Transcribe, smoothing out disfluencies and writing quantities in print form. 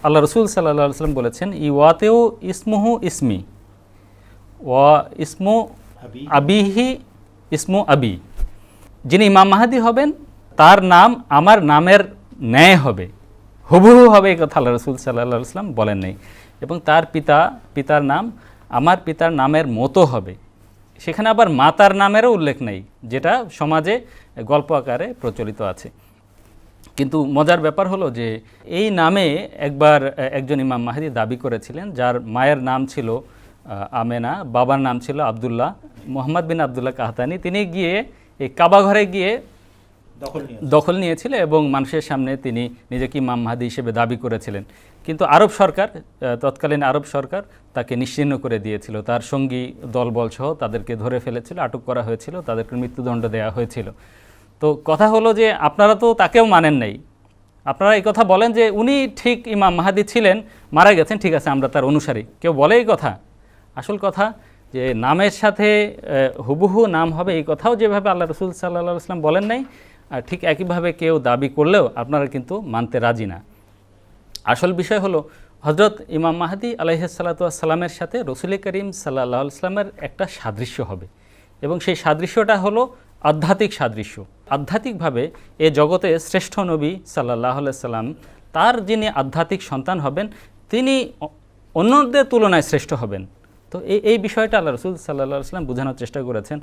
আল্লাহ রসুল সাল্লাল্লাহু আলাইহি ওয়াসাল্লাম বলেছেন ইওয়াতেও ইসমুহু ইসমি ওয়া ইসমু আবিহি ইসমু আবি, যিনি ইমাম মাহদী হবেন তার নাম আমার নামের ন্যায় হবে, হুবহু হবে, এই কথা আল্লাহ রসুল সাল্লাল্লাহু আলাইহি ওয়াসাল্লাম বলেন নাই। এবং তার পিতার নাম আমার পিতার নামের মতো হবে। সেখানে আবার মাতার নামেরও উল্লেখ নেই, যেটা সমাজে গল্প আকারে প্রচলিত আছে। কিন্তু মজার ব্যাপার হলো যে এই নামে একবার একজন ইমাম মাহদী দাবি করেছিলেন, যার মায়ের নাম ছিল আমেনা, বাবার নাম ছিল আবদুল্লাহ, মোহাম্মদ বিন আবদুল্লাহ কাহতানি। তিনি গিয়ে এই কাবা ঘরে গিয়ে দখল নিয়েছিল এবং মানুষের সামনে তিনি নিজেকে ইমাম মাহদী হিসেবে দাবি করেছিলেন। কিন্তু আরব সরকার, তৎকালীন আরব সরকার তাকে নিশ্চিহ্ন করে দিয়েছিল। তার সঙ্গী দলবল সহ তাদেরকে ধরে ফেলেছিল, আটক করা হয়েছিল, তাদেরকে মৃত্যুদণ্ড দেওয়া হয়েছিল। তো কথা হলো যে আপনারা তো তাকেও মানেন নাই, আপনারা এই কথা বলেন যে উনি ঠিক ইমাম মাহদী ছিলেন, মারা গেছেন, ঠিক আছে আমরা তার অনুসারী। কেউ বলে এই কথা? আসল কথা যে নামের সাথে হুবহু নাম হবে এই কথাও যেভাবে আল্লাহ রসুল সাল্লাল্লাহু আলাইহি ওয়াসাল্লাম বলেন নাই, আর ঠিক একইভাবে কেউ দাবি করলেও আপনারা কিন্তু মানতে রাজি না। আসল বিষয় হলো হজরত ইমাম মাহদী আলাইহিস সালাতু ওয়াস সালামের সাথে রসুল করিম সাল্লাল্লাহু আলাইহি ওয়াসাল্লামের একটা সাদৃশ্য হবে, এবং সেই সাদৃশ্যটা হলো আধ্যাত্মিক সাদৃশ্য। আধ্যাত্মিকভাবে এ জগতে শ্রেষ্ঠ নবী সাল্লাল্লাহু আলাইহি সাল্লাম, তার যিনি আধ্যাত্মিক সন্তান হবেন তিনি অন্যদের তুলনায় শ্রেষ্ঠ হবেন। তো এই বিষয়টা আল্লাহ রসুল সাল্লাল্লাহু আলাইহি ওয়াসাল্লাম বোঝানোর চেষ্টা করেছেন।